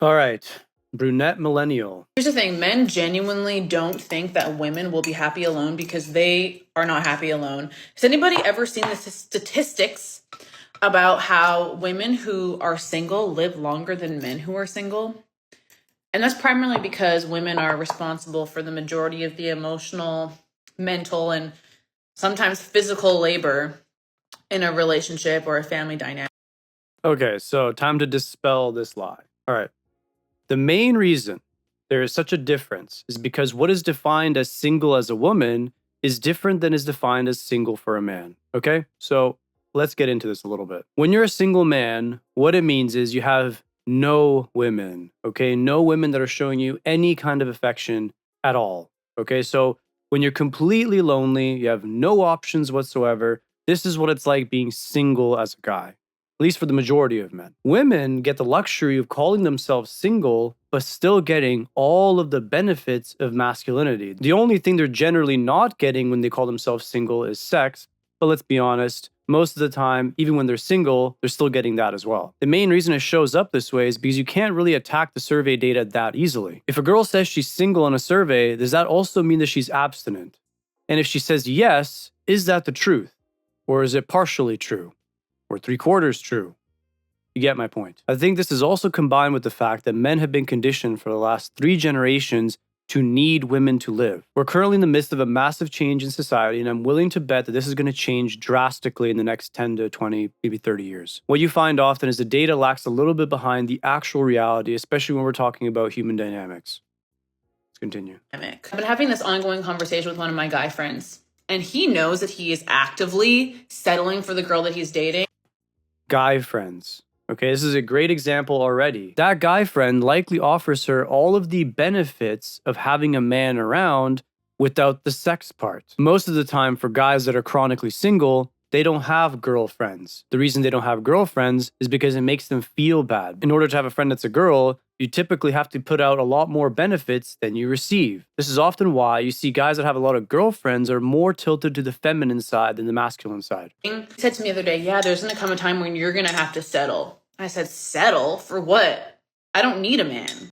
All right, brunette millennial. Here's the thing, men genuinely don't think that women will be happy alone because they are not happy alone. Has anybody ever seen the statistics about how women who are single live longer than men who are single? And that's primarily because women are responsible for the majority of the emotional, mental, and sometimes physical labor in a relationship or a family dynamic. Okay, so time to dispel this lie. All right. The main reason there is such a difference is because what is defined as single as a woman is different than is defined as single for a man. Okay, so let's get into this a little bit. When you're a single man, what it means is you have no women, okay? No women that are showing you any kind of affection at all, okay? So when you're completely lonely, you have no options whatsoever. This is what it's like being single as a guy, at least for the majority of men. Women get the luxury of calling themselves single, but still getting all of the benefits of masculinity. The only thing they're generally not getting when they call themselves single is sex, but let's be honest, most of the time, even when they're single, they're still getting that as well. The main reason it shows up this way is because you can't really attack the survey data that easily. If a girl says she's single on a survey, does that also mean that she's abstinent? And if she says yes, is that the truth? Or is it partially true? Or 3/4 true? You get my point. I think this is also combined with the fact that men have been conditioned for the last 3 generations to need women to live. We're currently in the midst of a massive change in society, and I'm willing to bet that this is going to change drastically in the next 10 to 20, maybe 30 years. What you find often is the data lacks a little bit behind the actual reality, especially when we're talking about human dynamics. Let's continue. I've been having this ongoing conversation with one of my guy friends, and he knows that he is actively settling for the girl that he's dating. Guy friends. Okay, this is a great example already. That guy friend likely offers her all of the benefits of having a man around without the sex part. Most of the time, for guys that are chronically single, they don't have girlfriends. The reason they don't have girlfriends is because it makes them feel bad. In order to have a friend that's a girl, you typically have to put out a lot more benefits than you receive. This is often why you see guys that have a lot of girlfriends are more tilted to the feminine side than the masculine side. He said to me the other day, yeah, there's going to come a time when you're going to have to settle. I said, settle? For what? I don't need a man.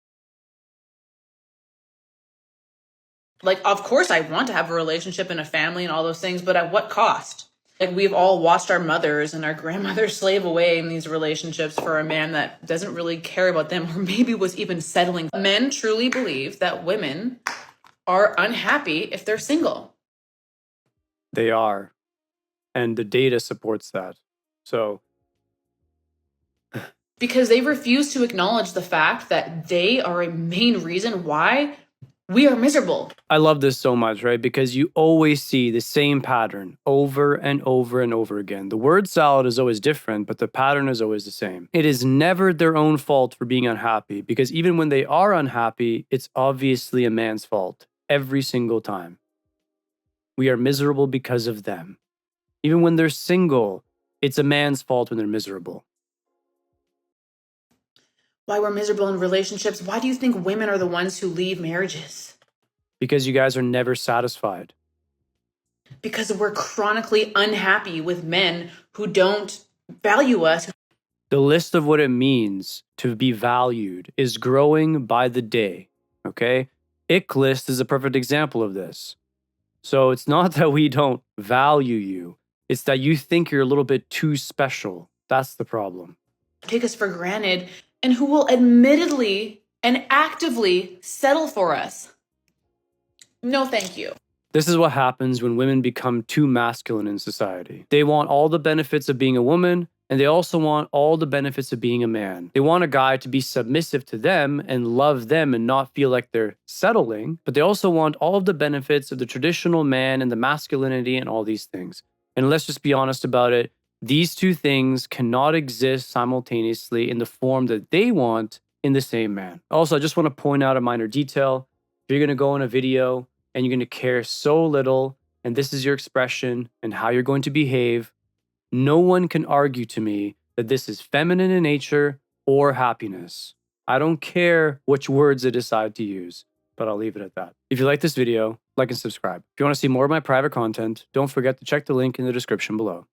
Like, of course I want to have a relationship and a family and all those things, but at what cost? Like, we've all watched our mothers and our grandmothers slave away in these relationships for a man that doesn't really care about them or maybe was even settling. Men truly believe that women are unhappy if they're single. They are. And the data supports that. So, because they refuse to acknowledge the fact that they are a main reason why we are miserable. I love this so much, right? Because you always see the same pattern over and over and over again. The word salad is always different, but the pattern is always the same. It is never their own fault for being unhappy, because even when they are unhappy, it's obviously a man's fault every single time. We are miserable because of them. Even when they're single, it's a man's fault when they're miserable. Why we're miserable in relationships? Why do you think women are the ones who leave marriages? Because you guys are never satisfied. Because we're chronically unhappy with men who don't value us. The list of what it means to be valued is growing by the day, okay? Ick List is a perfect example of this. So it's not that we don't value you, it's that you think you're a little bit too special. That's the problem. Take us for granted, and who will admittedly and actively settle for us. No, thank you. This is what happens when women become too masculine in society. They want all the benefits of being a woman, and they also want all the benefits of being a man. They want a guy to be submissive to them and love them and not feel like they're settling, but they also want all of the benefits of the traditional man and the masculinity and all these things. And let's just be honest about it. These two things cannot exist simultaneously in the form that they want in the same man. Also, I just want to point out a minor detail. If you're going to go in a video and you're going to care so little, and this is your expression and how you're going to behave, no one can argue to me that this is feminine in nature or happiness. I don't care which words they decide to use, but I'll leave it at that. If you like this video, like and subscribe. If you want to see more of my private content, don't forget to check the link in the description below.